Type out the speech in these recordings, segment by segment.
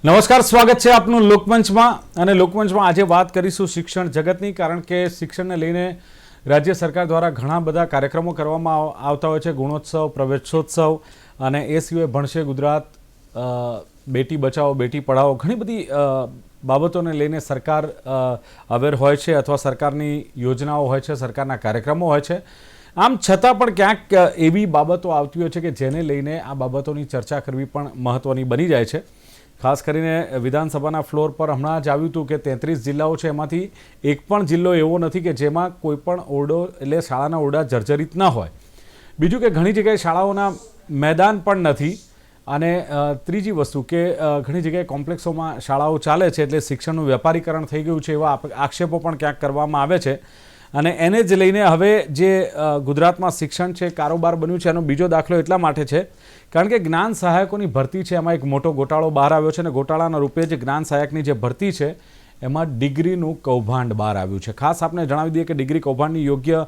નમસ્કાર, સ્વાગત છે આપનું લોકમંચમાં. અને લોકમંચમાં આજે વાત કરીશું શિક્ષણ જગતની, કારણ કે શિક્ષણને લઈને રાજ્ય સરકાર દ્વારા ઘણા બધા કાર્યક્રમો કરવામાં આવતા હોય છે. ગુણોત્સવ, પ્રવેશોત્સવ અને એ સિવાય ભણશે ગુજરાત, બેટી બચાવો બેટી પઢાઓ, ઘણી બધી બાબતોને લઈને સરકાર અવેર હોય છે અથવા સરકારની યોજનાઓ હોય છે, સરકારના કાર્યક્રમો હોય છે. આમ છતાં પણ ક્યાંક એવી બાબતો આવતી હોય છે કે જેને લઈને આ બાબતોની ચર્ચા કરવી પણ મહત્ત્વની બની જાય છે. ખાસ કરીને વિધાનસભાના ફ્લોર પર હમણાં જ આવ્યું હતું કે 33 જિલ્લાઓ છે, એમાંથી એક પણ જિલ્લો એવો નથી કે જેમાં કોઈ પણ ઓરડો એટલે શાળાના ઓરડા જર્જરિત ન હોય. બીજું કે ઘણી જગ્યાએ શાળાઓના મેદાન પણ નથી. અને ત્રીજી વસ્તુ કે ઘણી જગ્યાએ કોમ્પ્લેક્સોમાં શાળાઓ ચાલે છે, એટલે શિક્ષણનું વેપારીકરણ થઈ ગયું છે, એવા આક્ષેપો પણ ક્યાંક કરવામાં આવે છે. અને એને જ લઈને હવે જે ગુજરાતમાં શિક્ષણ છે કારોબાર બન્યું છે, એનો બીજો દાખલો એટલા માટે છે કારણ કે જ્ઞાન સહાયકોની ભરતી છે, એમાં એક મોટો ગોટાળો બહાર આવ્યો છે. અને ગોટાળાના રૂપે જે જ્ઞાન સહાયકની જે ભરતી છે એમાં ડિગ્રીનું કૌભાંડ બહાર આવ્યું છે. ખાસ આપણે જણાવી દઈએ કે ડિગ્રી કૌભાંડની યોગ્ય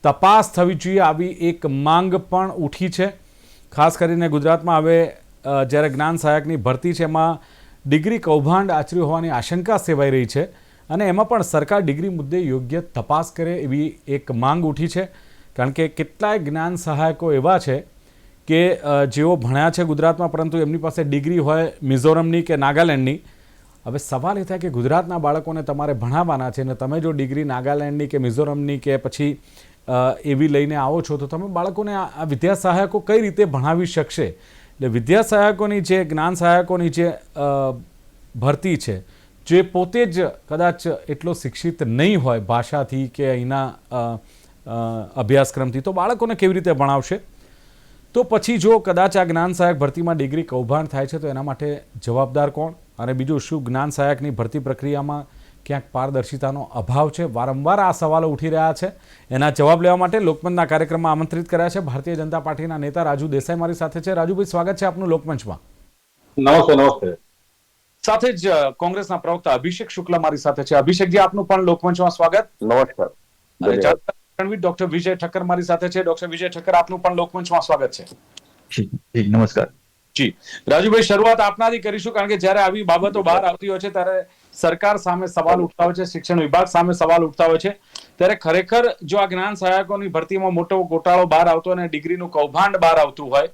તપાસ થવી જોઈએ, આવી એક માંગ પણ ઉઠી છે. ખાસ કરીને ગુજરાતમાં હવે જ્યારે જ્ઞાન સહાયકની ભરતી છે એમાં ડિગ્રી કૌભાંડ આચર્યું હોવાની આશંકા સેવાઈ રહી છે. અને એમાં પણ સરકાર ડિગ્રી મુદ્દે યોગ્ય તપાસ કરે એવી એક માંગ ઉઠી છે. કારણ કે કેટલાય જ્ઞાન સહાયકો એવા છે કે જેઓ ભણ્યા છે ગુજરાતમાં, પરંતુ એમની પાસે ડિગ્રી હોય મિઝોરમની કે નાગાલેન્ડની. હવે સવાલ એ થાય કે ગુજરાતના બાળકોને તમારે ભણાવવાના છે, અને તમે જો ડિગ્રી નાગાલેન્ડની કે મિઝોરમની કે પછી એવી લઈને આવો છો, તો તમે બાળકોને આ વિદ્યા સહાયકો કઈ રીતે ભણાવી શકશે? એટલે વિદ્યા સહાયકોની જે જ્ઞાન સહાયકોની જે ભરતી છે, જે પોતે જ કદાચ એટલો શિક્ષિત નહીં હોય ભાષાથી કે અહીંના અભ્યાસક્રમથી, તો બાળકોને કેવી રીતે ભણાવશે? તો પછી જો કદાચ આ જ્ઞાન સહાયક ભરતીમાં ડિગ્રી કૌભાંડ થાય છે, તો એના માટે જવાબદાર કોણ? અને બીજું, શું જ્ઞાન સહાયકની ભરતી પ્રક્રિયામાં ક્યાંક પારદર્શિતાનો અભાવ છે? વારંવાર આ સવાલો ઉઠી રહ્યા છે. એના જવાબ લેવા માટે લોકમંચના કાર્યક્રમમાં આમંત્રિત કર્યા છે ભારતીય જનતા પાર્ટીના નેતા રાજુ દેસાઈ મારી સાથે છે. રાજુભાઈ, સ્વાગત છે આપનું લોકમંચમાં. નમસ્તે. નમસ્તે. સાથે જ કોંગ્રેસના પ્રવક્તા અભિષેક શુક્લા મારી સાથે છે. અભિષેકજી, આપનું પણ લોકમંચમાં સ્વાગત. નમસ્કાર. ડોક્ટર વિજય ઠક્કર મારી સાથે છે. ડોક્ટર વિજય ઠક્કર, આપનું પણ લોકમંચમાં સ્વાગત છે. નમસ્કાર જી. રાજુભાઈ, શરૂઆત આપનાથી કરીશું, કારણ કે જ્યારે આવી બાબતો બહાર આવતી હોય છે ત્યારે સરકાર સામે સવાલ ઉઠતા હોય છે, શિક્ષણ વિભાગ સામે સવાલ ઉઠતા હોય છે. ત્યારે ખરેખર જો આ જ્ઞાન સહાયકોની ભરતીમાં મોટો ગોટાળો બહાર આવતો અને ડિગ્રીનું કૌભાંડ બહાર આવતું હોય,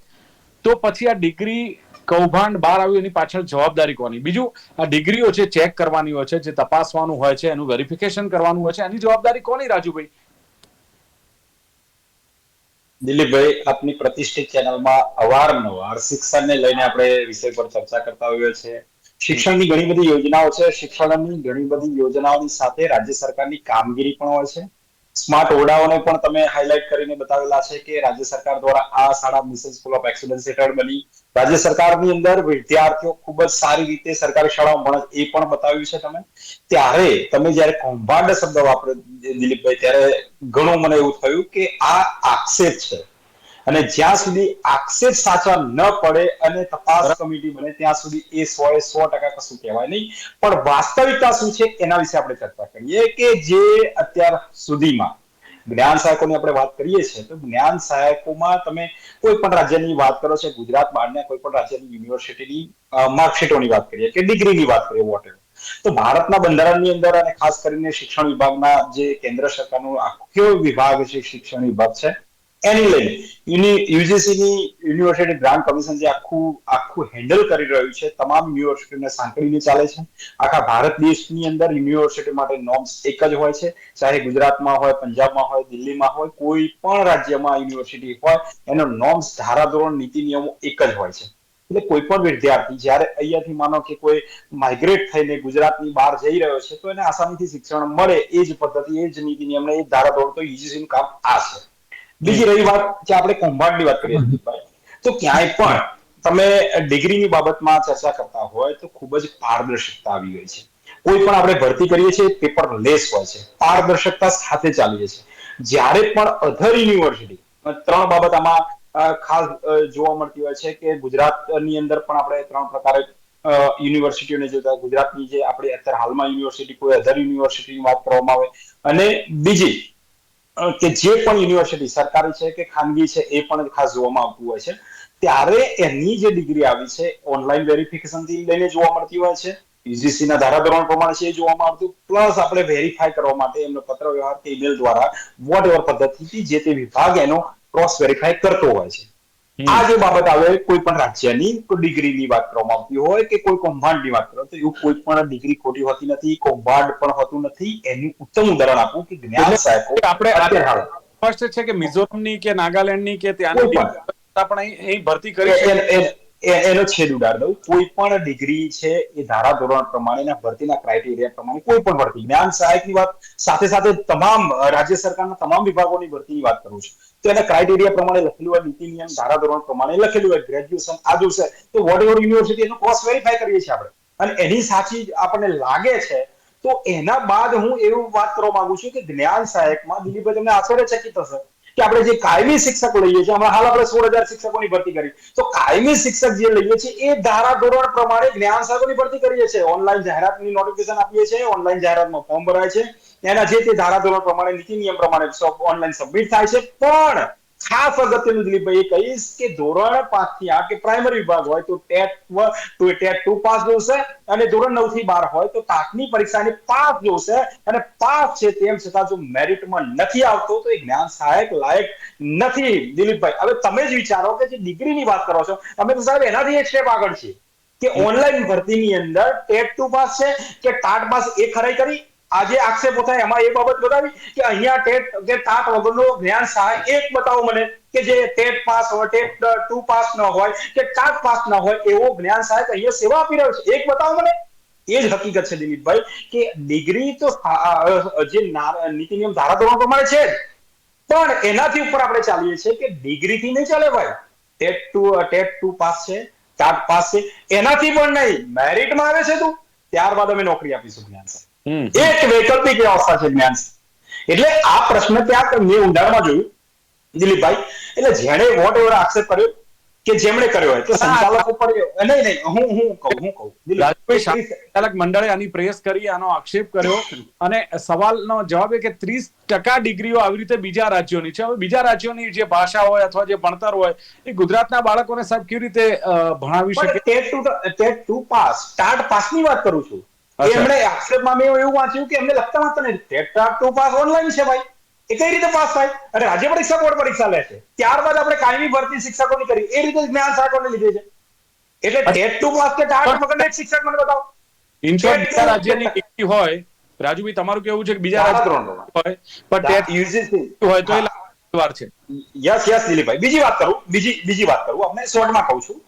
તો પછી આ ડિગ્રી કૌભાંડ બહાર આવ્યું એની પાછળ જવાબદારી કોની? બીજું, આ ડિગ્રીઓ છે ચેક કરવાની હોય છે, જે તપાસવાનું હોય છે, એનું વેરિફિકેશન કરવાનું હોય છે, એની જવાબદારી કોની રાજુભાઈ? દિલીપભાઈ, આપની પ્રતિષ્ઠિત ચેનલમાં અવારનવાર શિક્ષણને લઈને આપણે વિષય પર ચર્ચા કરતા હોઈએ છીએ. શિક્ષણની ઘણી બધી યોજનાઓ છે. શિક્ષણની ઘણી બધી યોજનાઓની સાથે રાજ્ય સરકારની કામગીરી પણ હોય છે. સ્માર્ટ ઓરડાઓને પણ તમે હાઇલાઇટ કરીને બતાવેલા છે કે રાજ્ય સરકાર દ્વારા આ શાળા મિશન સ્કૂલ ઓફ એક્સલન્સ હેઠળ બની. રાજ્ય સરકારની અંદર વિદ્યાર્થીઓ ખૂબ જ સારી રીતે સરકારી શાળાઓમાં ભણે એ પણ બતાવ્યું છે તમે. ત્યારે તમે જયારે કૌભાંડ શબ્દ વાપરો દિલીપભાઈ, ત્યારે ઘણું મને એવું થયું કે આ આક્ષેપ છે, અને જ્યાં સુધી આક્ષેપ સાચા ન પડે અને તપાસ કમિટી બને ત્યાં સુધી એ 100% કશું કહેવાય નહીં. પણ વાસ્તવિકતા શું છે એના વિશે આપણે ચર્ચા કરીએ કે જે અત્યાર સુધીમાં જ્ઞાન સહાયકોની આપણે વાત કરીએ છીએ, તો જ્ઞાન સહાયકોમાં તમે કોઈ પણ રાજ્યની વાત કરો છો, ગુજરાત બહારના કોઈ પણ રાજ્યની યુનિવર્સિટીની માર્કશીટોની વાત કરીએ કે ડિગ્રીની વાત કરીએ, વોટેવર, તો ભારતના બંધારણની અંદર અને ખાસ કરીને શિક્ષણ વિભાગના જે કેન્દ્ર સરકારનો આખો વિભાગ છે, શિક્ષણ વિભાગ છે, એની લઈને યુજીસીની યુનિવર્સિટી ગ્રાન્ટ કમિશન જે આખું હેન્ડલ કરી રહ્યું છે, તમામ યુનિવર્સિટીને સાંકળીને ચાલે છે. આખા ભારત દેશની અંદર યુનિવર્સિટી માટે નોર્મ્સ એક જ હોય છે, ચાહે ગુજરાતમાં હોય, પંજાબમાં હોય, દિલ્હીમાં હોય, કોઈ પણ રાજ્યમાં યુનિવર્સિટી હોય, એનો નોર્મ્સ, ધારાધોરણ, નીતિ નિયમો એક જ હોય છે. એટલે કોઈ પણ વિદ્યાર્થી જ્યારે અહીંયાથી માનો કે કોઈ માઇગ્રેટ થઈને ગુજરાતની બહાર જઈ રહ્યો છે, તો એને આસાનીથી શિક્ષણ મળે એ જ પદ્ધતિ, એ જ નીતિ નિયમ, એ જ ધારાધોરણ, તો યુજીસીનું કામ આ છે. બીજી રહી વાત કે આપણે કૌભાંડની વાત કરીએ તો ક્યાંય પણ તમે ડિગ્રીની બાબતમાં ચર્ચા કરતા હોય તો ખૂબ જ પારદર્શકતા આવી ગઈ છે. કોઈ પણ આપણે ભરતી કરીએ છીએ પેપર લેસ હોય છે, પારદર્શકતા સાથે ચાલીએ છીએ. જ્યારે પણ અધર યુનિવર્સિટી, ત્રણ બાબત આમાં ખાસ જોવા મળતી હોય છે કે ગુજરાતની અંદર પણ આપણે ત્રણ પ્રકારે યુનિવર્સિટીઓને જોતા, ગુજરાતની જે આપણે અત્યારે હાલમાં યુનિવર્સિટી, કોઈ અધર યુનિવર્સિટીની વાત કરવામાં આવે, અને બીજી કે જે પણ યુનિવર્સિટી સરકારી છે કે ખાનગી છે એ પણ ખાસ જોવામાં આવતું હોય છે. ત્યારે એની જે ડિગ્રી આવી છે ઓનલાઈન વેરિફિકેશન થી લઈને જોવા મળતી હોય છે. યુજીસી ના ધારાધોરણ પ્રમાણે છે એ જોવામાં આવતું, પ્લસ આપણે વેરીફાઈ કરવા માટે એમનો પત્ર વ્યવહાર કે ઈમેલ દ્વારા વોટ એવર પદ્ધતિથી જે તે વિભાગ એનો ક્રોસ વેરીફાઈ કરતો હોય છે. આ જે બાબત આવે કોઈ પણ રાજ્યની કોઈ ડિગ્રીની વાત કરવામાં આવતી હોય કે કોઈ કૌભાંડની વાત કરો તો એવું કોઈ પણ ડિગ્રી ખોટી હોતી નથી, કૌભાંડ પણ હોતું નથી. એનું ઉત્તમ ઉદાહરણ આપું કે જ્ઞાન સાહેબો આપણે અત્યારે હાલ સ્પષ્ટ છે કે મિઝોરમની કે નાગાલેન્ડની કે કોઈ ત્યાંની પણ પણ અહીં ભરતી કરી શકે. એનો છેદ ઉડાડ દઉં. કોઈ પણ ડિગ્રી છે એ ધારાધોરણ પ્રમાણેના ભરતીના ક્રાઇટેરિયા પ્રમાણે કોઈ પણ ભરતી, જ્ઞાન સહાયકની વાત સાથે સાથે તમામ રાજ્ય સરકારના તમામ વિભાગોની ભરતીની વાત કરું છું, તો એના ક્રાઇટેરિયા પ્રમાણે લખેલું હોય, નીતિ નિયમ ધારાધોરણ પ્રમાણે લખેલું હોય, ગ્રેજ્યુએશન આ જોશે તો વોટ એવર યુનિવર્સિટી એનો ક્રોસ વેરીફાઈ કરીએ છીએ આપણે, અને એની સાચી આપણને લાગે છે તો એના બાદ હું એવું વાત કરવા માંગુ છું કે જ્ઞાન સહાયકમાં દિલીપભાઈ તમને આશ્ચર્યચકિત થશે કે આપણે જે કાયમી શિક્ષકો લઈએ છીએ, હમણાં હાલ આપણે 16,000 શિક્ષકોની ભરતી કરી, તો કાયમી શિક્ષક જે લઈએ છીએ એ ધારાધોરણ પ્રમાણે જ્ઞાન સહાયકોની ભરતી કરીએ છીએ. ઓનલાઈન જાહેરાતની નોટિફિકેશન આપીએ છીએ, ઓનલાઈન જાહેરાતમાં ફોર્મ ભરાય છે, એના જે તે ધારાધોરણ પ્રમાણે નીતિ નિયમ પ્રમાણે ઓનલાઈન સબમિટ થાય છે. પણ ખાસ અગત્યનું દિલીપભાઈ એ કહીશ કે ધોરણ 5 થી 8 કે પ્રાઇમરી વિભાગ હોય તો ટેટ 2 પાસ જોશે, અને ધોરણ 9 થી 12 હોય તો ટાટની પરીક્ષાની પાસ જોશે, અને પાસ છે તેમ છતાં જો મેરિટમાં નથી આવતો તો એ જ્ઞાન સહાયક લાયક નથી. દિલીપભાઈ, હવે તમે જ વિચારો કે જે ડિગ્રીની વાત કરો છો, અમે તો સાહેબ એનાથી એક સ્ટેપ આગળ છીએ કે ઓનલાઈન ભરતીની અંદર ટેટ 2 પાસ છે કે ટાટ પાસ એ ખરાઈ કરી. આજે આક્ષેપો થાય એમાં એ બાબત બતાવી કે અહીંયા ટેટ કે ટાટ વગરનો જ્ઞાન સહાયક એક બતાવો મને કે જે ટેટ પાસ હોય, ટેટ 2 પાસ ન હોય કે ટાટ પાસ ન હોય એવો જ્ઞાન સહાયક અહીંયા સેવા આપી રહ્યો છે, એક બતાવો મને. એ જ હકીકત છે દિલીપભાઈ કે ડિગ્રી તો જે નીતિ નિયમ ધારાધોરણ પ્રમાણે છે જ, પણ એનાથી ઉપર આપણે ચાલીએ છીએ કે ડિગ્રીથી નહીં ચાલે ભાઈ. ટેટ 2 પાસ છે, ટાટ પાસ છે, એનાથી પણ નહીં, મેરિટમાં આવે છે તું, ત્યારબાદ અમે નોકરી આપીશું જ્ઞાન સહાયક. એક વૈકલ્પિક વ્યવસ્થા છે જ્ઞાન. એટલે આ પ્રશ્ન ત્યાં મેં ઊંડાણમાં જોયું દિલીપભાઈ, એટલે જેણે વોટ એવર આક્ષેપ કર્યો કે જેમણે કર્યો હોય તો સંચાલકો પર નહીં હું કહું સંચાલક મંડળે આની પ્રેસ કરી, આનો આક્ષેપ કર્યો, અને સવાલનો જવાબ એ કે 30% ડિગ્રીઓ આવી રીતે બીજા રાજ્યોની છે. હવે બીજા રાજ્યોની જે ભાષા હોય અથવા જે ભણતર હોય એ ગુજરાતના બાળકોને સાહેબ કેવી રીતે ભણાવી શકે? ટેટ 2 પાસ, ટાટ પાસની વાત કરું છું. એમણે આક્ષેપમાં મેં એવું વાંચ્યું કે એમને લખતા વાંચતા નહીં, ટેટ 2 પાસ ઓનલાઈન છે ભાઈ, એ કઈ રીતે પાસ થાય? અને રાજ્ય પરીક્ષા બોર્ડ પરીક્ષા લે છે, ત્યારબાદ આપણે કાયમી ભરતી શિક્ષકોની કરી, એ રીતે જ્ઞાન સહાયકોને લીધે છે. એટલે ટેટ 2 પાસ કે ટાટ વગરનો એક શિક્ષક મને બતાવો. બીજા રાજ્યની ડિગ્રી હોય, રાજુભાઈ તમારું કેવું છે કે બીજા રાજ્ય હોય પણ ટેટ યુજીસી હોય તો એ વાર છે. યસ દિલીપભાઈ, બીજી વાત કરું આપણે શોર્ટમાં કહું છું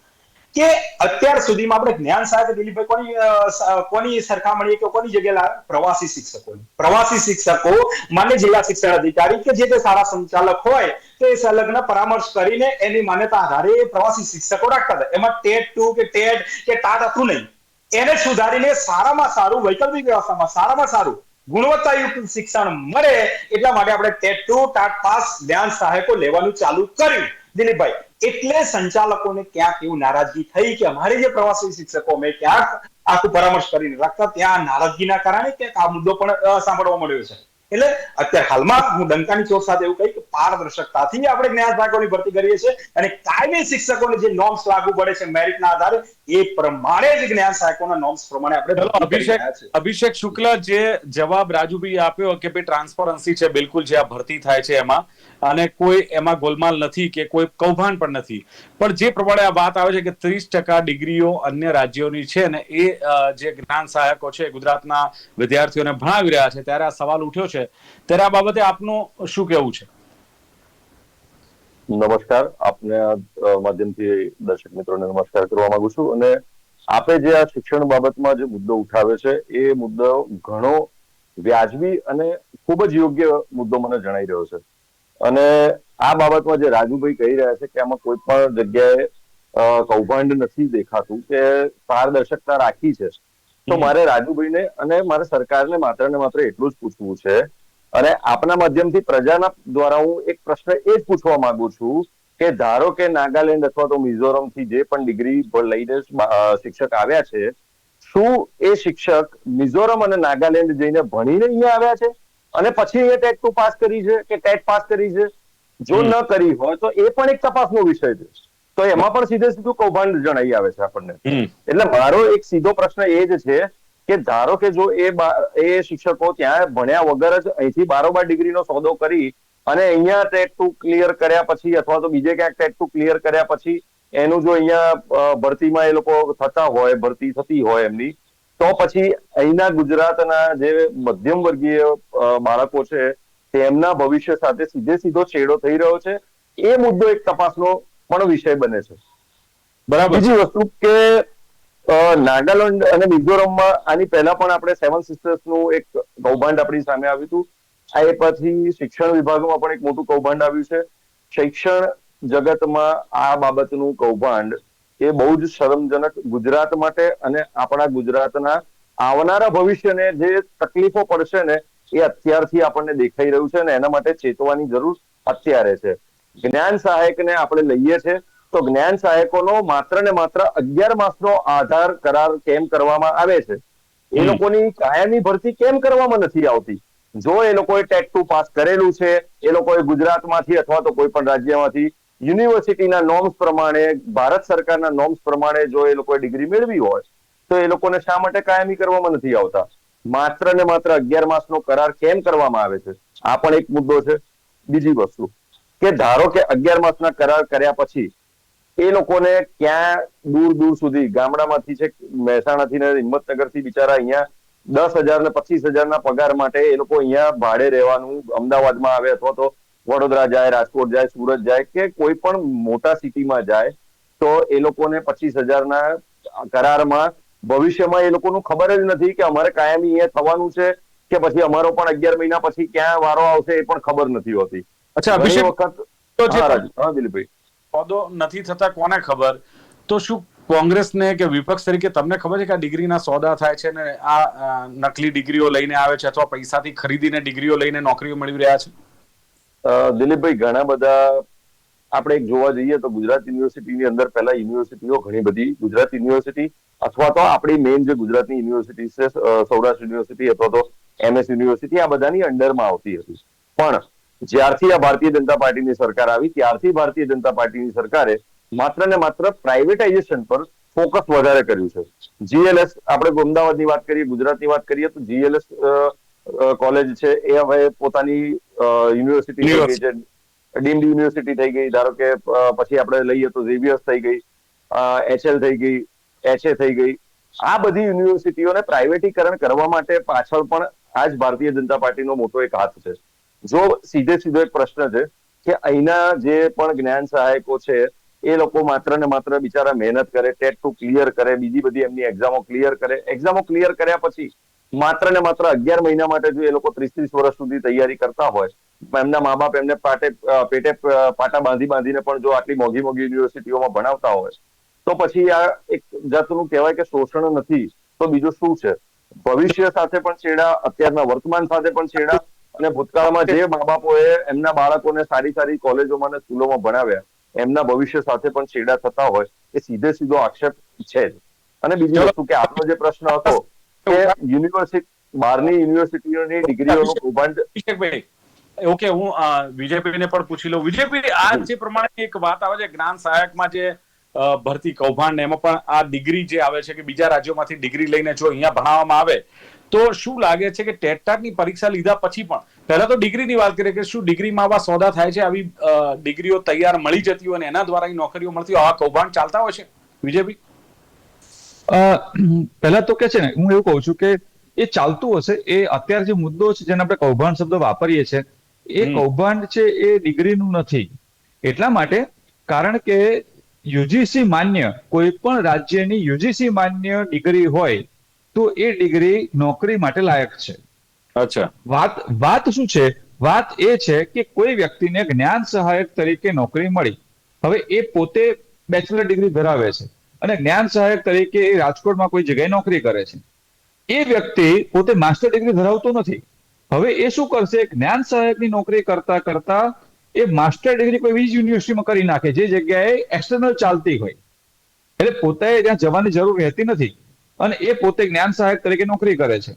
કે અત્યાર સુધીમાં આપણે જ્ઞાન સહાયક દિલીપભાઈ કોની સરખામણી કે કોની જગ્યાએ લાવે? પ્રવાસી શિક્ષકોની. પ્રવાસી શિક્ષકો માન્ય જિલ્લા શિક્ષણ અધિકારી કે જે તે સારા સંચાલક હોય તો એ સંલગ્ન પરામર્શ કરીને એની માન્યતા આધારે એ પ્રવાસી શિક્ષકો રાખતા હતા. એમાં ટેટ 2 કે ટેટ કે ટાટ હતું નહીં. એને સુધારીને સારામાં સારું વૈકલ્પિક વ્યવસ્થામાં સારામાં સારું ગુણવત્તાયુક્ત શિક્ષણ મળે એટલા માટે આપણે ટેટ 2 ટાટ પાસ જ્ઞાન સહાયકો લેવાનું ચાલુ કર્યું દિલીપભાઈ. એટલે સંચાલકોને ક્યાંક એવું નારાજગી થઈ કે અમારે જે પ્રવાસી શિક્ષકો અમે ક્યાંક આખું પરામર્શ કરીને રાખતા, ત્યાં નારાજગીના કારણે ક્યાંક આ મુદ્દો પણ સાંભળવા મળ્યો છે. એટલે અત્યારે હાલમાં હું ડંકાની ચોટ સાથે એવું કહી કે પારદર્શકતાથી આપણે જ્ઞાન સહાયકોની ભરતી કરીએ છીએ, અને કાયમી શિક્ષકોને જે નોર્મ્સ લાગુ પડે છે મેરિટના આધારે એ પ્રમાણે જ જ્ઞાન સહાયકોના નોર્મ્સ પ્રમાણે આપણે અભિષેક શુક્લ જે જવાબ રાજુભાઈ આપ્યો કે ભાઈ ટ્રાન્સપરન્સી છે બિલકુલ જે આ ભરતી થાય છે એમાં, અને કોઈ એમાં ગોલમાલ નથી કે કોઈ કૌભાંડ પણ નથી, પણ જે પ્રમાણે આ વાત આવે છે કે 30% ડિગ્રીઓ અન્ય રાજ્યોની છે ને એ જે જ્ઞાન સહાયકો છે ગુજરાતના વિદ્યાર્થીઓને ભણાવી રહ્યા છે, ત્યારે આ સવાલ ઉઠ્યો છે, ત્યારે આ બાબતે આપનું શું કહેવું છે? નમસ્કાર, આપને માધ્યમથી દર્શક મિત્રોને નમસ્કાર કરવા માંગુ છું. અને આપે જે આ શિક્ષણ બાબતમાં જે મુદ્દો ઉઠાવ્યો છે એ મુદ્દો ઘણો વ્યાજબી અને ખૂબ જ યોગ્ય મુદ્દો મને જણાઈ રહ્યો છે. અને આ બાબતમાં જે રાજુભાઈ કહી રહ્યા છે કે આમાં કોઈ પણ જગ્યાએ કૌભાંડ નથી દેખાતું કે પારદર્શકતા રાખી છે, તો મારે રાજુભાઈને અને મારે સરકારને માત્ર ને માત્ર એટલું જ પૂછવું છે, અને આપના માધ્યમથી પ્રજાના દ્વારા હું એક પ્રશ્ન એ જ પૂછવા માંગુ છું કે ધારો કે નાગાલેન્ડ અથવા તો મિઝોરમ થી જે પણ ડિગ્રી લઈને શિક્ષક આવ્યા છે, શું એ શિક્ષક મિઝોરમ અને નાગાલેન્ડ જઈને ભણીને અહીંયા આવ્યા છે અને પછી એ ટેટ 2 પાસ કરી છે કે ટેટ પાસ કરી છે? જો ન કરી હોય તો એ પણ એક તપાસનો વિષય છે. તો એમાં પણ સીધે સીધું કૌભાંડ જણાઈ આવે છે આપણને. હમ. એટલે મારો એક સીધો પ્રશ્ન એ જ છે કે ધારો કે જો એ શિક્ષકો ત્યાં ભણ્યા વગર જ અહીંથી બારોબાર ડિગ્રીનો સોદો કરી અને અહીંયા ટેટ 2 ક્લિયર કર્યા પછી અથવા તો બીજે ક્યાંક ટેટ 2 ક્લિયર કર્યા પછી એનું જો અહીંયા ભરતીમાં એ લોકો થતા હોય, ભરતી થતી હોય એમની, તો પછી અહીંના ગુજરાતના જે મધ્યમ વર્ગીય બાળકો છે તેમના ભવિષ્ય સાથે સીધો છેડો થઈ રહ્યો છે. એ મુદ્દો એક તપાસનો પણ વિષય બને છે. બરાબર. બીજી વસ્તુ કે નાગાલેન્ડ અને મિઝોરમમાં આની પહેલા પણ આપણે 7 સિસ્ટર્સનું એક કૌભાંડ આપણી સામે આવ્યું હતું. એ પછી શિક્ષણ વિભાગમાં પણ એક મોટું કૌભાંડ આવ્યું છે. શિક્ષણ જગતમાં આ બાબતનું કૌભાંડ એ બહુ જ શરમજનક ગુજરાત માટે અને આપણા ગુજરાતના આવનારા ભવિષ્યને જે તકલીફો પડશે ને એ અત્યારથી આપણને દેખાઈ રહ્યું છે અને એના માટે ચેતવાની જરૂર અત્યારે છે. જ્ઞાન સહાયકને આપણે લઈએ છીએ તો જ્ઞાન સહાયકોનો માત્ર ને માત્ર 11 માસનો આધાર કરાર કેમ કરવામાં આવે છે? એ લોકોની કાયમી ભરતી કેમ કરવામાં નથી આવતી? જો એ લોકોએ ટેટ 2 પાસ કરેલું છે, એ લોકોએ ગુજરાતમાંથી અથવા તો કોઈ પણ રાજ્યમાંથી યુનિવર્સિટીના નોર્મ્સ પ્રમાણે, ભારત સરકારના નોર્મ્સ પ્રમાણે જો એ લોકોએ ડિગ્રી મેળવી હોય તો એ લોકોને શા માટે કાયમી કરવામાં નથી આવતા? માત્ર ને માત્ર 11 માસનો કરાર કેમ કરવામાં આવે છે? આ પણ એક મુદ્દો છે. બીજી વસ્તુ કે ધારો કે 11 માસના કરાર કર્યા પછી એ લોકોને ક્યાં દૂર સુધી ગામડામાંથી છે, મહેસાણાથી ને હિંમતનગરથી બિચારા અહીંયા 10,000 ને 25,000 પગાર માટે એ લોકો અહીંયા ભાડે રહેવાનું, અમદાવાદમાં આવે અથવા તો વડોદરા જાય, રાજકોટ જાય, સુરત જાય કે કોઈ પણ મોટા સિટીમાં જાય તો એ લોકોને 25,000 કરારમાં ભવિષ્યમાં એ લોકોનું ખબર જ નથી કે અમારે કાયમી અહીંયા થવાનું છે કે પછી અમારો પણ 11 મહિના પછી ક્યાં વારો આવશે એ પણ ખબર નથી હોતી. અચ્છા ઘણી અભિષેક, વખત તો જે હા દિલીપભાઈ, સોદો નથી થતા કોને ખબર? તો શું કોંગ્રેસને કે વિપક્ષ તરીકે તમને ખબર છે કે આ ડિગ્રીના સોદા થાય છે ને આ નકલી ડિગ્રીઓ લઈને આવે છે અથવા પૈસાથી ખરીદીને ડિગ્રીઓ લઈને નોકરીઓ મેળવી રહ્યા છે? દિલીપભાઈ, ઘણા બધા આપણે એક જોવા જઈએ તો ગુજરાત યુનિવર્સિટીની અંદર પહેલા યુનિવર્સિટીઓ ઘણી બધી, ગુજરાત યુનિવર્સિટી અથવા તો આપણી મેઇન જે ગુજરાતની યુનિવર્સિટી છે સૌરાષ્ટ્ર યુનિવર્સિટી અથવા તો MS યુનિવર્સિટી, આ બધાની અંડરમાં આવતી હતી. પણ જ્યારથી આ ભારતીય જનતા પાર્ટીની સરકાર આવી ત્યારથી ભારતીય જનતા પાર્ટીની સરકારે માત્ર ને માત્ર પ્રાઇવેટાઇઝેશન પર ફોકસ વધારે કર્યું છે. GLS, આપણે અમદાવાદની વાત કરીએ, ગુજરાતની વાત કરીએ તો GLS કોલેજ છે એ હવે પોતાની યુનિવર્સિટી થઈ ગઈ છે, ડીમ્ડ યુનિવર્સિટી થઈ ગઈ. ધારો કે પછી આપણે લઈએ તો ઝેવિયર્સ થઈ ગઈ, HL થઈ ગઈ, HA થઈ ગઈ. આ બધી યુનિવર્સિટીઓને પ્રાઇવેટીકરણ કરવા માટે પાછળ પણ આ જ ભારતીય જનતા પાર્ટીનો મોટો એક હાથ છે. જો સીધો એક પ્રશ્ન છે કે અહીંના જે પણ જ્ઞાન સહાયકો છે એ લોકો માત્ર ને માત્ર બિચારા મહેનત કરે, ટેટ 2 ક્લિયર કરે, બીજી બધી એમની એક્ઝામો ક્લિયર કરે, એક્ઝામો ક્લિયર કર્યા પછી માત્ર ને માત્ર 11 મહિના માટે જો એ લોકો 30 વર્ષ સુધી તૈયારી કરતા હોય, એમના મા બાપ એમને પેટે પાટા બાંધીને પણ જો આટલી મોંઘી યુનિવર્સિટીઓમાં ભણાવતા હોય તો પછી આ એક જાતનું કહેવાય કે શોષણ નથી તો બીજું શું છે? ભવિષ્ય સાથે પણ છેડા, અત્યારના વર્તમાન સાથે પણ છેડા અને ભૂતકાળમાં જે મા બાપોએ એમના બાળકોને સારી કોલેજોમાં અને સ્કૂલોમાં ભણાવ્યા એમના ભવિષ્ય સાથે પણ છેડા થતા હોય એ સીધો આક્ષેપ છે જ. અને બીજી વસ્તુ કે આપણો જે પ્રશ્ન હતો કે બહારની યુનિવર્સિટીઓની ડિગ્રીઓનું કૌભાંડ. ઓકે, હું વિજયભાઈને પણ પૂછી લઉં. વિજયભાઈ, આ જે પ્રમાણે એક વાત આવે છે જ્ઞાન સહાયકમાં જે ભરતી કૌભાંડ, એમાં પણ આ ડિગ્રી જે આવે છે કે બીજા રાજ્યોમાંથી ડિગ્રી લઈને જો અહીંયા ભણાવવામાં આવે તો શું લાગે છે કે ટેટની પરીક્ષા લીધા પછી પણ, પહેલા તો ડિગ્રીની વાત કરીએ કે શું ડિગ્રીમાં આવા સોદા થાય છે, આવી ડિગ્રીઓ તૈયાર મળી જતી હોય અને એના દ્વારા નોકરીઓ મળતી હોય, આવા કૌભાંડ ચાલતા હોય છે? વિજયભાઈ, પહેલા તો કે છે ને, હું એવું કહું છું કે એ ચાલતું હશે. એ અત્યારે જે મુદ્દો છે જેને આપણે કૌભાંડ શબ્દ વાપરીએ છીએ એ કૌભાંડ છે એ ડિગ્રીનું નથી. એટલા માટે કારણ કે યુજીસી માન્ય કોઈ પણ રાજ્યની યુજીસી માન્ય ડિગ્રી હોય તો એ ડિગ્રી નોકરી માટે લાયક છે. અચ્છા, વાત શું છે? વાત એ છે કે કોઈ વ્યક્તિને જ્ઞાન સહાયક તરીકે નોકરી મળી, હવે એ પોતે બેચલર ડિગ્રી ધરાવે છે અને જ્ઞાન સહાયક તરીકે એ રાજકોટમાં કોઈ જગ્યાએ નોકરી કરે છે. એ વ્યક્તિ પોતે માસ્ટર ડિગ્રી ધરાવતો નથી. હવે એ શું કરશે? જ્ઞાન સહાયકની નોકરી કરતા કરતા એ માસ્ટર ડિગ્રી કોઈ બીજી યુનિવર્સિટીમાં કરી નાખે જે જગ્યાએ એક્સટર્નલ ચાલતી હોય, એટલે પોતે ત્યાં જવાની જરૂર રહેતી નથી અને એ પોતે જ્ઞાન સહાયક તરીકે નોકરી કરે છે.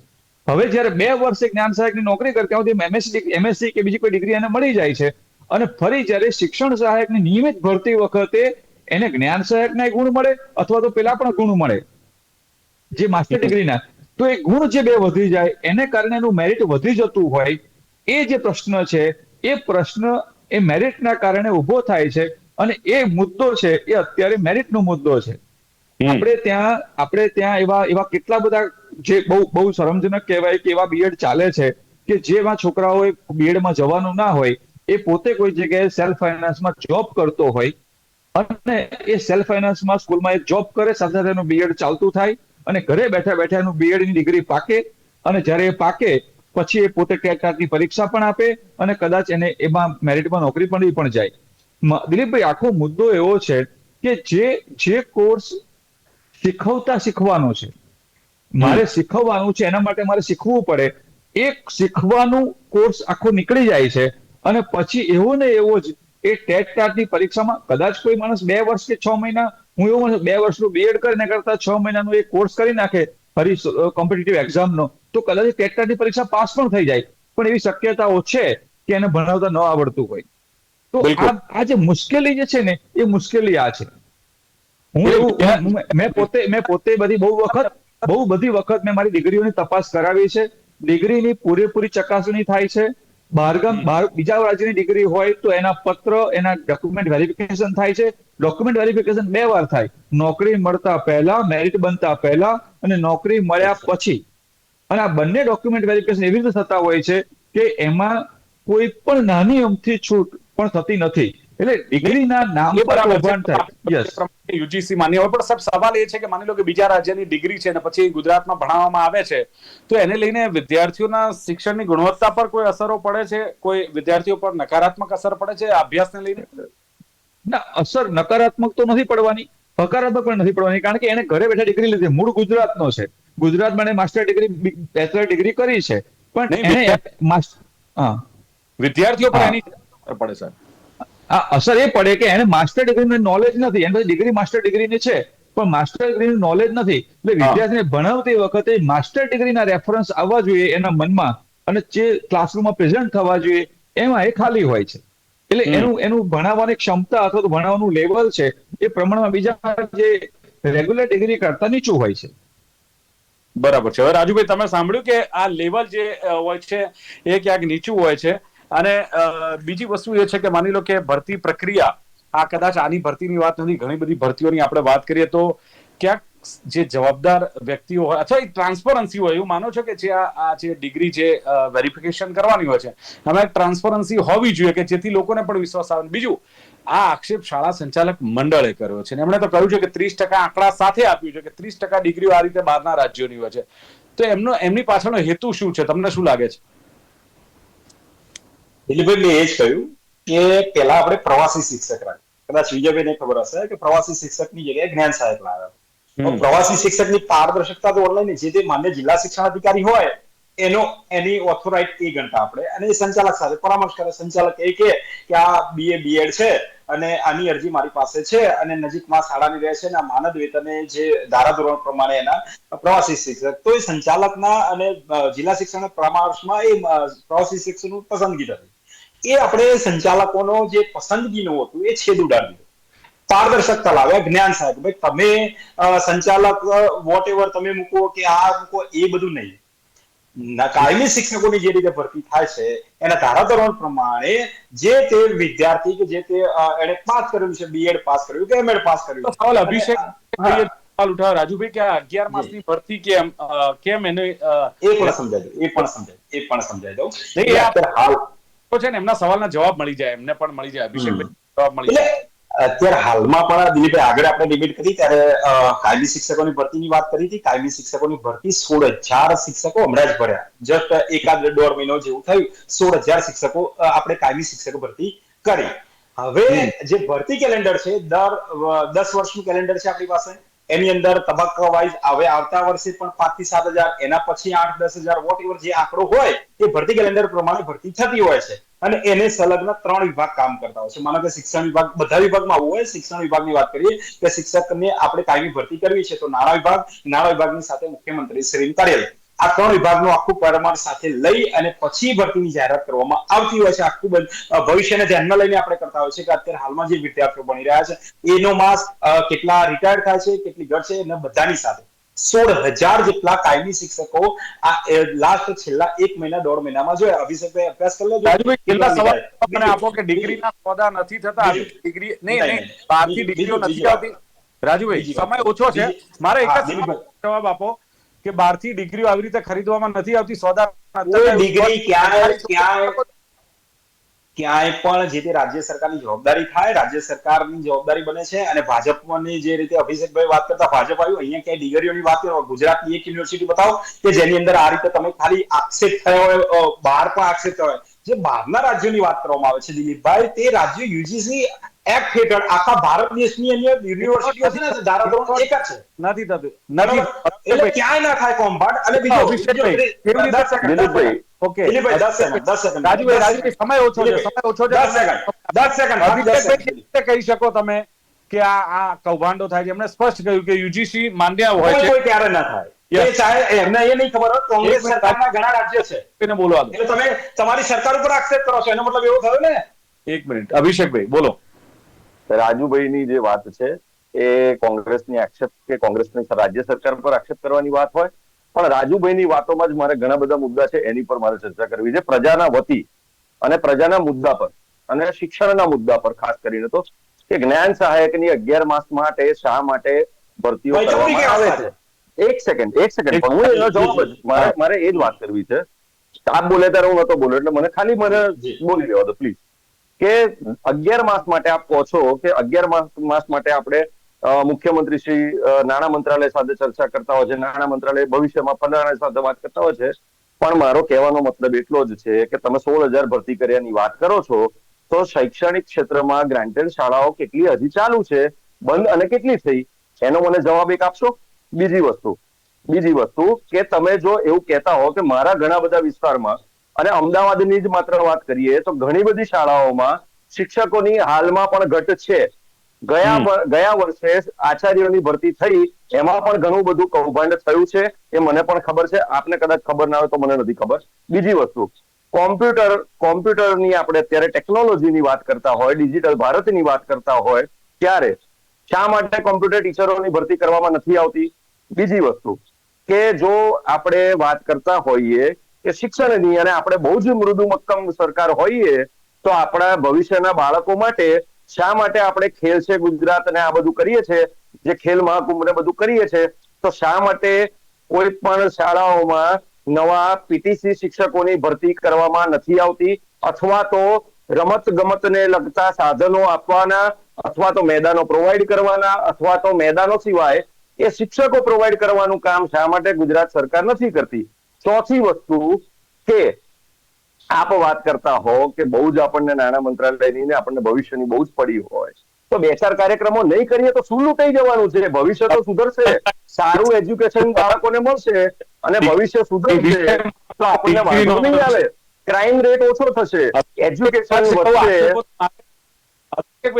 હવે જયારે 2 વર્ષે જ્ઞાન સહાયકની નોકરી કરે ત્યાં સુધી MSc કે બીજી કોઈ ડિગ્રી એને મળી જાય છે અને ફરી જયારે શિક્ષણ સહાયકની નિયમિત ભરતી વખતે એને જ્ઞાન સહાયકના ગુણ મળે અથવા તો પેલા પણ ગુણ મળે જે માસ્ટર ડિગ્રીના, તો એ ગુણ જે બે વધી જાય એને કારણે એનું મેરિટ વધી જતું હોય, એ જે પ્રશ્ન છે એ પ્રશ્ન એ મેરિટના કારણે ઉભો થાય છે અને એ મુદ્દો છે એ અત્યારે મેરિટનો મુદ્દો છે. આપણે ત્યાં એવા કેટલા બધા જે બહુ શરમજનક કહેવાય કે એવા બીએડ ચાલે છે કે જેમાં છોકરાઓએ બીએડમાં જવાનું ના હોય, એ પોતે કોઈ જગ્યાએ સેલ્ફ ફાઇનાન્સમાં જોબ કરતો હોય અને એ સેલ્ફ ફાઇનાન્સમાં સ્કૂલમાં એક જોબ કરે, સાથે સાથે એનું બીએડ ચાલતું થાય અને ઘરે બેઠા બેઠા એનું બીએડની ડિગ્રી પાકે અને જ્યારે એ પાકે પછી એ પોતે ટેટની પરીક્ષા પણ આપે અને કદાચ એને એમાં મેરિટમાં નોકરી પણ જાય. દિલીપભાઈ, આખો મુદ્દો એવો છે કે જે કોર્સ શીખવાનું છે, મારે શીખવવાનું છે, એના માટે મારે શીખવું પડે, એક શીખવાનું કોર્સ આખો નીકળી જાય છે અને પછી એવો ને એવો જ એ ટેટની પરીક્ષામાં કદાચ કોઈ માણસ 2 વર્ષ કે 6 મહિના, હું એવું માનું 2 વર્ષનું બીએડ કરીને કરતા 6 મહિનાનો એક કોર્સ કરી નાખે ફરી કોમ્પિટિટિવ એક્ઝામનો, તો કદાચ ટેટની પરીક્ષા પાસ પણ થઈ જાય, પણ એવી શક્યતાઓ છે કે એને ભણાવતા ન આવડતું હોય. તો આ જે મુશ્કેલી જે છે ને એ મુશ્કેલી આ છે. મેં પોતે બહુ બધી વખત મેં મારી ડિગ્રીઓની તપાસ કરાવી છે. ડિગ્રીની પૂરેપૂરી ચકાસણી થાય છે. બીજા રાજ્યની ડિગ્રી હોય તો એના પત્ર, એના ડોક્યુમેન્ટ વેરિફિકેશન થાય છે. ડોક્યુમેન્ટ વેરિફિકેશન 2 વાર થાય, નોકરી મળતા પહેલા, મેરિટ બનતા પહેલા અને નોકરી મળ્યા પછી. અને આ બંને ડોક્યુમેન્ટ વેરિફિકેશન એવી રીતે થતા હોય છે કે એમાં કોઈ પણ નાની અમથી છૂટ પણ થતી નથી. એટલે ડિગ્રીના નામ પર કૌભાંડ થાય. યસ, યુજીસી માન્ય હોય, પણ સાહેબ સવાલ એ છે કે માની લો કે બીજા રાજ્યની ડિગ્રી છે અને પછી ગુજરાતમાં ભણાવવામાં આવે છે, તો એને લઈને વિદ્યાર્થીઓના શિક્ષણની ગુણવત્તા પર કોઈ અસરો પડે છે? કોઈ વિદ્યાર્થીઓ પર નકારાત્મક અસર પડે છે અભ્યાસને લઈને? ના, અસર નકારાત્મક તો નથી પડવાની, હકારાત્મક પણ નથી પડવાની, કારણ કે એને ઘરે બેઠા ડિગ્રી લીધી, મૂળ ગુજરાતનો છે, ગુજરાતમાં એને માસ્ટર ડિગ્રી, બેચલર ડિગ્રી કરી છે, પણ એને વિદ્યાર્થીઓ પર એની અસર પડે સર? અસર એ પડે કે એને માસ્ટર ડિગ્રીનું નોલેજ નથી, એની ડિગ્રી માસ્ટર ડિગ્રીની છે પણ માસ્ટર ડિગ્રીનું નોલેજ નથી, એટલે વિદ્યાર્થીને ભણાવતી વખતે માસ્ટર ડિગ્રીના રેફરન્સ આવવા જોઈએ એના મનમાં અને જે ક્લાસરૂમમાં પ્રેઝન્ટ થવા જોઈએ એમાં એ ખાલી હોય છે. એટલે એનું ભણાવવાની ક્ષમતા અથવા તો ભણાવવાનું લેવલ છે એ પ્રમાણમાં બીજા જે રેગ્યુલર ડિગ્રી કરતા નીચું હોય છે. બરાબર છે. હવે રાજુભાઈ, તમે સાંભળ્યું કે આ લેવલ જે હોય છે એ ક્યાંક નીચું હોય છે. અને બીજી વસ્તુ એ છે કે માની લો કે ભરતી પ્રક્રિયા, આ કદાચ આની ભરતીની વાત નથી, ઘણી બધી ભરતીઓની આપણે વાત કરીએ તો ક્યાંક જે જવાબદાર વ્યક્તિઓ હોય અથવા ટ્રાન્સપરન્સી હોય, એવું માનો છો કે જે આ જે ડિગ્રી જે વેરિફિકેશન કરવાની હોય છે એમાં ટ્રાન્સપરન્સી હોવી જોઈએ કે જેથી લોકોને પણ વિશ્વાસ આવે? બીજું, આ આક્ષેપ શાળા સંચાલક મંડળે કર્યો છે, એમણે તો કહ્યું છે કે 30% આંકડા સાથે આપ્યું છે કે 30% ડિગ્રીઓ આ રીતે બહારના રાજ્યોની હોય છે, તો એમની પાછળનો હેતુ શું છે? તમને શું લાગે છે? દિલીપભાઈ, મેં એ જ કહ્યું કે પેલા આપણે પ્રવાસી શિક્ષક રાખ્યા, કદાચ વિજયભાઈને ખબર હશે કે પ્રવાસી શિક્ષકની જગ્યાએ જ્ઞાન સહાયક લાવ્યા. પ્રવાસી શિક્ષકની પારદર્શકતા તો ઓનલાઈન જે તે માન્ય જિલ્લા શિક્ષણ અધિકારી હોય એની ઓથોરાઇટ એ ગણતા આપણે, અને એ સંચાલક સાથે પરામર્શ કરે. સંચાલક એ કે આ બીએડ છે અને આની અરજી મારી પાસે છે અને નજીકમાં શાળાની રહે છે અને આ માનદ વેતને જે ધારાધોરણ પ્રમાણે એના પ્રવાસી શિક્ષક, તો એ સંચાલકના અને જિલ્લા શિક્ષણ પરામર્શમાં એ પ્રવાસી શિક્ષકનું પસંદગી થતી. એ આપણે સંચાલકોનો જે પસંદગીનું હતું એ છેદ ઉડાડી દીધો, પારદર્શકતા લાવ્યા. જ્ઞાન સહાયક, ભાઈ તમે સંચાલક વોટ એવર તમે મૂકો કે આ મૂકો, એ બધું નહીં. કાયમી શિક્ષકોની જે રીતે ભરતી થાય છે એના ધારાધોરણ પ્રમાણે જે તે વિદ્યાર્થી કે જે તે એને પાસ કર્યું છે, બીએડ પાસ કર્યું કે એમએડ પાસ કર્યું. સવાલ અભિષેક સવાલ ઉઠાવ્યો રાજુભાઈ કે 11 માસની ભરતી કેમ એને એ પણ સમજાય દઉં હાલ છે ને એમના સવાલના જવાબ મળી જાય, એમને પણ મળી જાય, અભિષેકભાઈ જવાબ મળી જાય. અત્યારે હાલમાં પણ દિલીપભાઈ આગળ આપણે ડિબેટ કરી ત્યારે કાયમી શિક્ષકોની ભરતીની વાત કરી હતી. કાયમી શિક્ષકોની ભરતી 16,000 શિક્ષકો હમણાં જ ભર્યા, જસ્ટ 1.5 મહિનો જેવું થયું, 16,000 શિક્ષકો આપણે કાયમી શિક્ષકો ભરતી કરી. હવે જે ભરતી કેલેન્ડર છે, દર 10 વર્ષનું કેલેન્ડર છે આપણી પાસે, એની અંદર તબક્કા વાઇઝ હવે આવતા વર્ષે પણ 5 થી 7,000, એના પછી 8-10,000 વોટ એવર જે આંકડો હોય એ ભરતી કેલેન્ડર પ્રમાણે ભરતી થતી હોય છે અને એને સંલગ્ન 3 વિભાગ કામ કરતા હોય છે. માનો કે શિક્ષણ વિભાગ, બધા વિભાગમાં આવું હોય. શિક્ષણ વિભાગની વાત કરીએ કે શિક્ષકને આપણે કાયમી ભરતી કરવી છે તો નાણાં વિભાગની સાથે મુખ્યમંત્રી શ્રીનું કાર્યાલય, આ 3 વિભાગનું આખું પ્રમાણ સાથે લઈ અને પછી ભરતીની જાહેરાત કરવામાં આવતી હોય છે. આખું ભવિષ્યને ધ્યાનમાં લઈને આપણે કરતા હોય છે કે અત્યારે હાલમાં જે વિદ્યાર્થીઓ ભણી રહ્યા છે એનો માસ કેટલા રિટાયર્ડ થાય છે, કેટલી ઘટશે, અને બધાની સાથે 16,000 જેટલા કાયમી શિક્ષકો આ લાસ્ટ છેલ્લા 1 મહિના 1.5 મહિનામાં જોયા. અભિષેકભાઈ અભ્યાસ કરી લેજો. રાજુભાઈ, કેટલા સવાલ મને આપો કે ડિગ્રીના સોદા નથી થતા, ડિગ્રી નહીં, બહારથી ડિગ્રીઓ નથી આવતી. રાજુભાઈ, સમય ઓછો છે, મારે એક જ જવાબ આપો કે બહારથી ડિગ્રીઓ આવી રીતે ખરીદવામાં નથી આવતી, સોદા ડિગ્રી ક્યાંય પણ જે તે રાજ્ય સરકારની જવાબદારી થાય, રાજ્ય સરકારની જવાબદારી બને છે. અને ભાજપની જે રીતે અભિષેકભાઈ વાત કરતા ભાજપ આવ્યું, અહીંયા ક્યાંય ડિગ્રીઓની વાત કરો, ગુજરાતની એક યુનિવર્સિટી બતાવો કે જેની અંદર આ રીતે તમે ખાલી આક્ષેપ થયો હોય, બહાર પણ આક્ષેપ થયો હોય. જે બહારના રાજ્યોની વાત કરવામાં આવે છે દિલીપભાઈ, તે રાજ્યો યુજીસી એક્ટ હેઠળ આખા ભારત દેશની અન્ય યુનિવર્સિટીઓ છે ને, ધારાધોરણ એક જ છે. નથી થતું, નથી. એટલે ક્યાંય ના થાય કોમ્બાટ. અને બીજો દિલીપભાઈ, ઓકે, દિલીપભાઈ 10 સેકન્ડ રાજુભાઈ, સમય ઓછો છે, સમય ઓછો છે. 10 સેકન્ડ અભિષેકભાઈ, કહી શકો તમે કે આ કૌભાંડો થાય છે? એમણે સ્પષ્ટ કહ્યું કે યુજીસી માન્ય હોય છે, કોઈ ક્યારે ના થાય. એ ચાહે એમને એ નહીં ખબર હોય, કોંગ્રેસ સરકારના ઘણા રાજ્યો છે એને બોલવા દો. એટલે તમે તમારી સરકાર ઉપર આક્ષેપ કરો છો, એનો મતલબ એવો થયો ને. એક મિનિટ, અભિષેકભાઈ બોલો. રાજુભાઈની જે વાત છે એ કોંગ્રેસની આક્ષેપ કે કોંગ્રેસની રાજ્ય સરકાર પર આક્ષેપ કરવાની વાત હોય, પણ રાજુભાઈની વાતોમાં જ મારે ઘણા બધા મુદ્દા છે, એની પર મારે ચર્ચા કરવી છે. પ્રજાના વતી અને પ્રજાના મુદ્દા પર અને શિક્ષણના મુદ્દા પર ખાસ કરીને તો કે જ્ઞાન સહાયકની 11 માસ માટે શા માટે ભરતીઓ કરવામાં આવે છે. એક સેકન્ડ પણ હું એનો જવાબ જ મારે એ જ વાત કરવી છે. આપ બોલે ત્યારે હું નતો બોલ્યો, એટલે મને ખાલી બોલી લેવા દો પ્લીઝ. કે 11 માસ માટે આપ કહો છો કે 11 માસ માટે આપણે મુખ્યમંત્રી શ્રી નાણાં મંત્રાલય સાથે ચર્ચા કરતા હોય છે, નાણાં મંત્રાલય ભવિષ્યમાં ફલાણા સાથે વાત કરતા હોય છે. પણ મારો કહેવાનો મતલબ એટલો જ છે કે તમે 16,000 ભરતી કર્યાની વાત કરો છો, તો શૈક્ષણિક ક્ષેત્રમાં ગ્રાન્ટેડ શાળાઓ કેટલી હજી ચાલુ છે, બંધ અને કેટલી થઈ, એનો મને જવાબ એક આપશો. બીજી વસ્તુ કે તમે જો એવું કહેતા હો કે મારા ઘણા બધા વિસ્તારમાં અને અમદાવાદની જ માત્ર વાત કરીએ તો ઘણી બધી શાળાઓમાં શિક્ષકોની હાલમાં પણ ઘટ છે. ગયા વર્ષે આચાર્યોની ભરતી થઈ, એમાં પણ ઘણું બધું કૌભાંડ થયું છે, એ મને પણ ખબર છે. આપને કદાચ ખબર ના હોય તો મને નથી ખબર. બીજી વસ્તુ, કોમ્પ્યુટરની આપણે અત્યારે ટેકનોલોજીની વાત કરતા હોય, ડિજિટલ ભારતની વાત કરતા હોય, ત્યારે શા માટે કોમ્પ્યુટર ટીચરોની ભરતી કરવામાં નથી આવતી? બીજી વસ્તુ કે જો આપણે વાત કરતા હોઈએ કે શિક્ષણની અને આપણે બહુ જ મૃદુ મક્કમ સરકાર હોઈએ તો આપણા ભવિષ્યના બાળકો માટે શા માટે આપણે ખેલ છે ગુજરાત અને આ બધું કરીએ છીએ, જે ખેલ મહાકુંભ ને બધું કરીએ છીએ, તો શા માટે કોઈ પણ શાળાઓમાં નવા પીટીસી શિક્ષકોની ભરતી કરવામાં નથી આવતી? અથવા તો રમત ગમતને લગતા સાધનો આપવાના, અથવા તો મેદાનો પ્રોવાઈડ કરવાના, અથવા તો મેદાનો સિવાય એ શિક્ષકો પ્રોવાઈડ કરવાનું કામ શા માટે ગુજરાત સરકાર નથી કરતી? ચોથી વસ્તુ કે આપ વાત કરતા હો કે બહુ જ આપણને નાણાં મંત્રાલયની ને આપણને ભવિષ્યની બહુ જ પડી હોય, તો 2-4 કાર્યક્રમો નહીં કરીએ તો શું લૂંટાઈ જવાનું છે? ભવિષ્ય તો સુધરશે, સારું એજ્યુકેશન બાળકોને મળશે અને ભવિષ્ય સુધરશે તો આપણને વાંધો નહીં આવે, ક્રાઇમ રેટ ઓછો થશે, એજ્યુકેશન વધશે. એક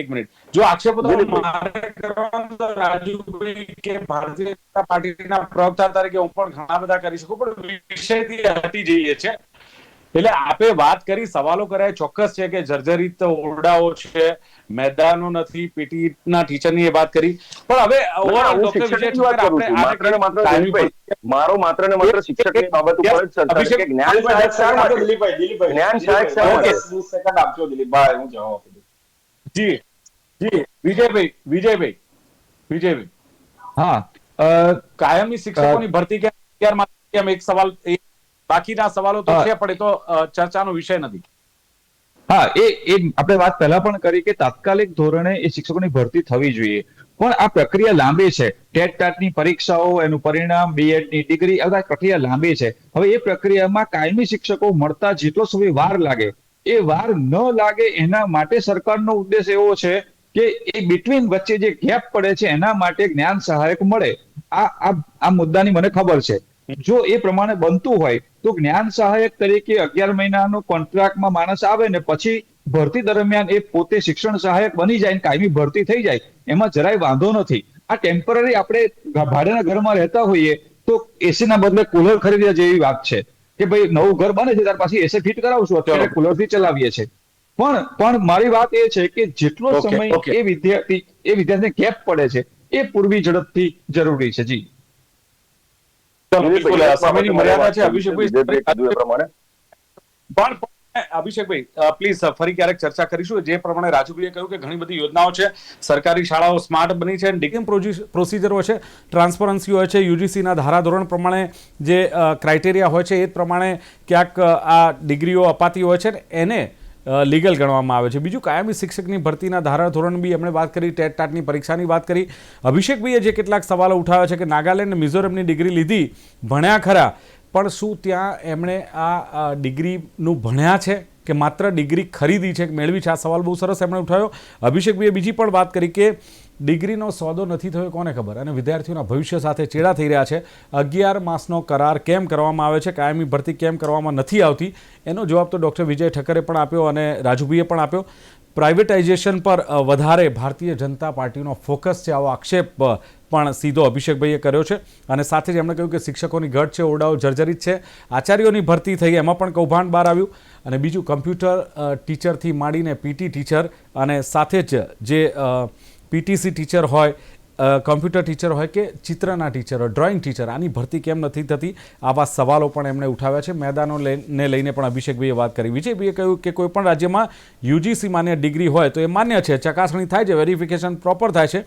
મિનિટ, જો આક્ષેપો તો મારે કરવાનો તો રાજુભાઈ કે ભારતીય જનતા પાર્ટીના પ્રવક્તા તરીકે હું પણ ઘણા બધા કરી શકું, પણ વિષયથી હટી જઈએ છે. એટલે આપે વાત કરી, સવાલો કર્યા, ચોક્કસ છે કે જર્જરિત ઓરડાઓ છે, મેદાનો નથી, પીટી ના ટીચરની વાત કરી, પણ હવે મારો માત્ર ને માત્ર શિક્ષકની બાબત ઉપર ચર્ચા છે કે જ્ઞાન સહાયક શા માટે? જ્ઞાન સહાયક શા માટે? 20 સેકન્ડ આપજો દિલીપભાઈ, હું જવાબ આપી દઉં. જી વિજયભાઈ, હા, કાયમી શિક્ષકોની ભરતી કેમ? એક સવાલ, બાકીના સવાલો તો છે પણ એ તો ચર્ચાનો વિષય નથી. હા, એ આપણે વાત પહેલા પણ કરી કે તાત્કાલિક ધોરણે એ શિક્ષકોની ભરતી થવી જોઈએ, પણ આ પ્રક્રિયા લાંબી છે. ટેટ-ટાટની પરીક્ષાઓ, એનું પરિણામ, બીએડની ડિગ્રી, આ પ્રક્રિયા લાંબી છે. હવે એ પ્રક્રિયામાં કાયમી શિક્ષકો મળતા જેટલો સમય વાર લાગે, એ વાર ન લાગે એના માટે સરકારનો ઉદ્દેશ એવો છે કે એ બિટવીન વચ્ચે જે ગેપ પડે છે એના માટે જ્ઞાન સહાયક મળે. આ મુદ્દાની મને ખબર છે. જો એ પ્રમાણે બનતું હોય તો જ્ઞાન સહાયક તરીકે 11 મહિનાનો કોન્ટ્રાક્ટમાં માણસ આવે ને પછી ભરતી દરમિયાન એ પોતે શિક્ષણ સહાયક બની જાય, કાયમી ભરતી થઈ જાય, એમાં જરાય વાંધો નથી. આ ટેમ્પરરી આપણે ભાડાના ઘરમાં રહેતા હોઈએ તો એસી ના બદલે કુલર ખરીદ્યા જેવી વાત છે કે ભાઈ નવું ઘર બને છે ત્યાર પછી એસી ફિટ કરાવશું, અત્યારે કુલર થી ચલાવીએ છીએ. પણ મારી વાત એ છે કે જેટલો Okay, સમય okay. એ વિદ્યાર્થીને ગેપ પડે છે એ પૂરવી ઝડપથી જરૂરી છે. જી ચલો, બિલકુલ, સમયની મર્યાદા છે વિજયભાઈએ કીધું એ પ્રમાણે પણ અભિષેકભાઈ પ્લીઝ ફરી ક્યારેક ચર્ચા કરીશું. જે પ્રમાણે રાજુભાઈએ કહ્યું કે ઘણી બધી યોજનાઓ છે, સરકારી શાળાઓ સ્માર્ટ બની છે, ડિગ્રી પ્રોસિજરો છે, ટ્રાન્સપરન્સી હોય છે, યુજીસીના ધારાધોરણ પ્રમાણે જે ક્રાઇટેરિયા હોય છે એ જ પ્રમાણે ક્યાંક આ ડિગ્રીઓ અપાતી હોય છે ને એને લીગલ ગણવામાં આવે છે. બીજું, કાયમી શિક્ષકની ભરતીના ધારાધોરણ બી એમણે વાત કરી, ટેટ ટાટની પરીક્ષાની વાત કરી. અભિષેકભાઈએ જે કેટલાક સવાલો ઉઠાવ્યા છે કે નાગાલેન્ડ અને મિઝોરમની ડિગ્રી લીધી, ભણ્યા ખરા, પણ શું ત્યાં એમણે આ ડિગ્રીનું ભણ્યા છે કે માત્ર ડિગ્રી ખરીદી છે, મેળવી છે? આ સવાલ બહુ સરસ એમણે ઉઠાવ્યો. અભિષેકભાઈએ બીજી પણ વાત કરી કે ડિગ્રીનો સોદો નથી થયો કોને ખબર, અને વિદ્યાર્થીઓના ભવિષ્ય સાથે ચેડા થઈ રહ્યા છે. 11 માસનો કરાર કેમ કરવામાં આવે છે, કાયમી ભરતી કેમ કરવામાં નથી આવતી, એનો જવાબ તો ડૉક્ટર વિજય ઠક્કરે પણ આપ્યો અને રાજુભાઈએ પણ આપ્યો. પ્રાઇવેટાઇઝેશન પર વધારે ભારતીય જનતા પાર્ટીનો ફોકસ છે, આવો આક્ષેપ પણ સીધો અભિષેકભાઈએ કર્યો છે. અને સાથે જ એમણે કહ્યું કે શિક્ષકોની ઘટ છે, ઓરડાઓ જર્જરિત છે, આચાર્યોની ભરતી થઈ એમાં પણ કૌભાંડ બહાર આવ્યું. અને બીજું, કમ્પ્યુટર ટીચરથી માંડીને પીટી ટીચર અને સાથે જ જે પીટીસી ટીચર હોય, કમ્પ્યુટર ટીચર હોય કે ચિત્રના ટીચર હોય, ડ્રોઈંગ ટીચર, આની ભરતી કેમ નથી થતી, આવા સવાલો પણ એમણે ઉઠાવ્યા છે. મેદાનોને લઈને પણ અભિષેકભાઈએ વાત કરી. વિજયભાઈએ કહ્યું કે કોઈ પણ રાજ્યમાં યુજીસી માન્ય ડિગ્રી હોય તો એ માન્ય છે, ચકાસણી થાય છે, વેરિફિકેશન પ્રોપર થાય છે.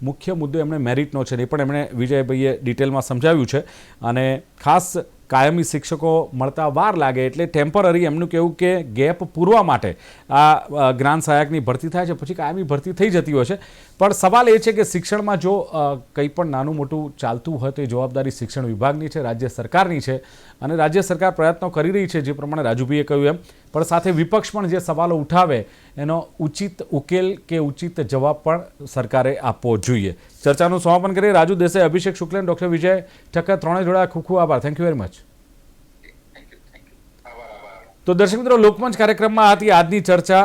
મુખ્ય મુદ્દો એમણે મેરિટનો છે, એ પણ એમણે વિજયભાઈએ ડિટેલમાં સમજાવ્યું છે. અને ખાસ કાયમી શિક્ષકો મળતા વાર લાગે એટલે ટેમ્પરરી એમનું કહેવું કે ગેપ પૂરવા માટે આ જ્ઞાન સહાયકની ભરતી થાય છે, પછી કાયમી ભરતી થઈ જતી હોય છે. પણ સવાલ એ છે કે શિક્ષણમાં જો કંઈ પણ નાનું મોટું ચાલતું હોય તો એ જવાબદારી શિક્ષણ વિભાગની છે, રાજ્ય સરકારની છે. અને રાજ્ય સરકાર પ્રયત્નો કરી રહી છે, જે પ્રમાણે રાજુભાઈએ કહ્યું એમ. પણ સાથે વિપક્ષ પણ જે સવાલો ઉઠાવે એનો ઉચિત ઉકેલ કે ઉચિત જવાબ પણ સરકારે આપવો જોઈએ. ચર્ચાનું સમાપન કરીએ. રાજુ દેસાઈ, અભિષેક શુક્લ, ડૉક્ટર વિજય ઠક્કર ત્રણેય જોડાયા. ખૂબ ખૂબ આભાર. Thank you very much. તો દર્શક મિત્રો, લોકમંચ કાર્યક્રમમાં હતી આજની ચર્ચા.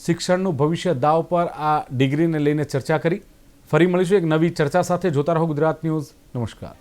શિક્ષણનું ભવિષ્ય દાવ પર આ ડિગ્રીને લઈને ચર્ચા કરી. ફરી મળીશું એક નવી ચર્ચા સાથે. જોતા રહો ગુજરાત ન્યૂઝ. નમસ્કાર.